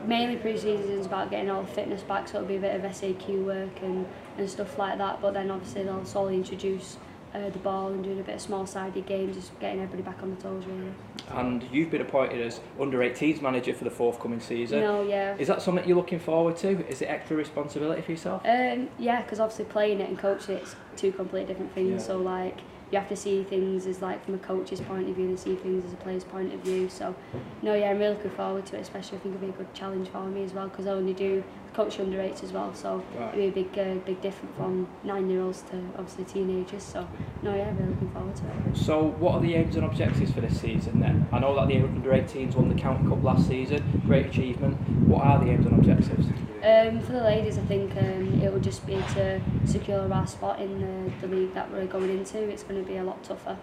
Mainly pre-season is about getting all the fitness back, so it'll be a bit of SAQ work and stuff like that, but then obviously they'll slowly introduce the ball and doing a bit of small-sided games, just getting everybody back on the toes really. And you've been appointed as under-18s manager for the forthcoming season. No, yeah. Is that something you're looking forward to? Is it extra responsibility for yourself? Yeah, because obviously playing it and coaching it's two completely different things, Yeah. so like you have to see things as like from a coach's point of view and see things as a player's point of view. So no, yeah, I'm really looking forward to it, especially I think it'll be a good challenge for me as well, because I only do coach under 8s as well, so Right. it'll be a big difference from 9-year-olds to obviously teenagers. So no, yeah, I'm really looking forward to it. So what are the aims and objectives for this season then? I know that the under-18s won the County Cup last season, great achievement. What are the aims and objectives? For the ladies, I think it will just be to secure our spot in the league that we're going into. It's going to be a lot tougher,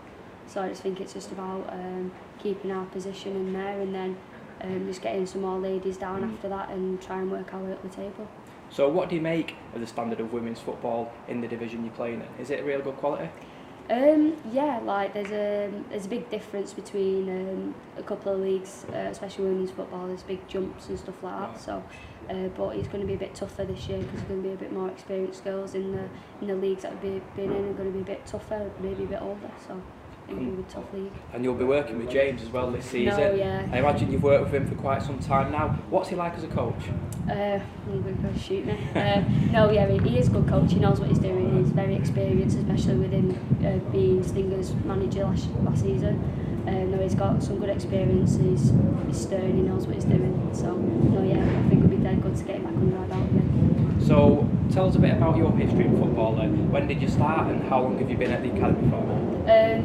so I just think it's just about keeping our position in there, and then just getting some more ladies down after that and try and work our way up the table. So what do you make of the standard of women's football in the division you're playing in? Is it real good quality? Yeah, like there's a big difference between a couple of leagues, especially women's football. There's big jumps and stuff like that. So, but it's going to be a bit tougher this year because there's going to be a bit more experienced girls in the leagues that have been in. Are going to be a bit tougher, maybe a bit older. So. It'll be a tough league. And you'll be working with James as well this season. No, yeah. I imagine you've worked with him for quite some time now. What's he like as a coach? I'm going to shoot me. No, yeah, he is a good coach. He knows what he's doing. He's very experienced, especially with him being Stinger's manager last season. No, he's got some good experience. He's stern. He knows what he's doing. So, no, yeah, I think it'll be dead good to get him back under our belt again. So, tell us a bit about your history in football then. When did you start and how long have you been at the academy for?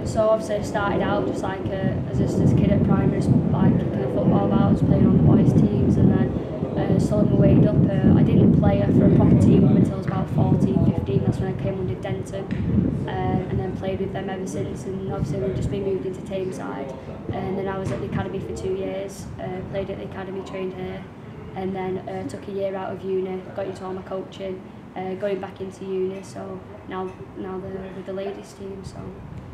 So obviously I started out just like as a kid at primary, like kicking a football about. I was playing on the boys teams, and then slowly my way up. I didn't play for a proper team until I was about 14, 15. That's when I came under Denton, and then played with them ever since. And obviously we've just been moved into Tameside, and then I was at the academy for 2 years. Played at the academy, trained here, and then took a year out of uni, got into all my coaching, going back into uni. So now with the ladies team. So.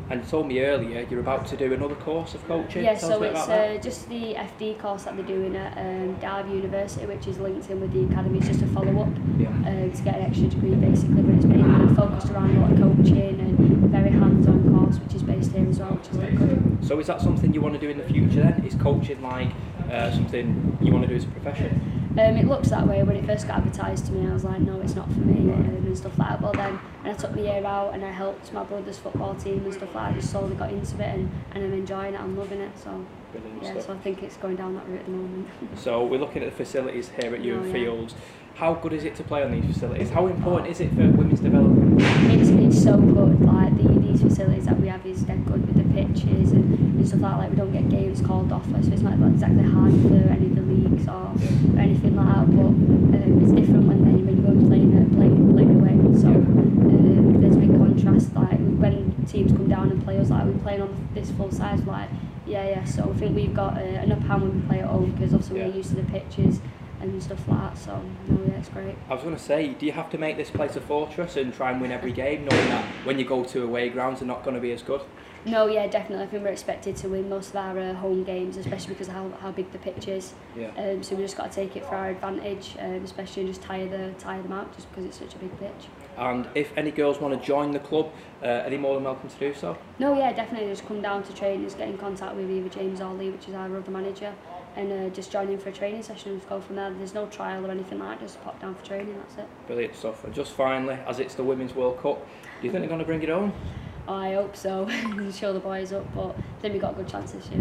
And you told me earlier you're about to do another course of coaching. Yeah, Tell so us a bit about that. it's just the FD course that they're doing at Derby University, which is linked in with the academy. It's just a follow-up to get an extra degree basically, but it's mainly focused around a lot of coaching and a very hands-on course, which is based here as well, which is quite good. So is that something you want to do in the future then? Is coaching like something you want to do as a profession? It looks that way. When it first got advertised to me, I was like, no, it's not for me, and stuff like that. But then, when I took my year out and I helped my brother's football team and stuff like that, I just slowly got into it, and I'm enjoying it. I'm loving it. So, so I think it's going down that route at the moment. So we're looking at the facilities here at Ewan yeah. Fields. How good is it to play on these facilities? How important is it for women's development? It's so good. Like these facilities that we have is dead good with the pitches and stuff like that. Like we don't get games called off, so it's not exactly hard for any of the leagues or anything like that. But it's different when you go and play away. So there's a big contrast. Like when teams come down and play us, like we're playing on this full size. Like yeah. So I think we've got an upper hand when we play at home because obviously we're used to the pitches and stuff like that. So no, yeah, it's great. I was going to say, do you have to make this place a fortress and try and win every game, knowing that when you go to away grounds they're not going to be as good? No, yeah, definitely. I think we're expected to win most of our home games, especially because of how big the pitch is. Yeah. So we just got to take it for our advantage, especially and just tire them out just because it's such a big pitch. And if any girls want to join the club, are they more than welcome to do so? No, yeah, definitely. Just come down to trainings, get in contact with either James or Lee, which is our other manager, and just join in for a training session and just go from there. There's no trial or anything like that, just pop down for training, that's it. Brilliant stuff. And just finally, as it's the Women's World Cup, do you think they're going to bring it home? I hope so. Show the boys up, but I think we've got a good chance this year.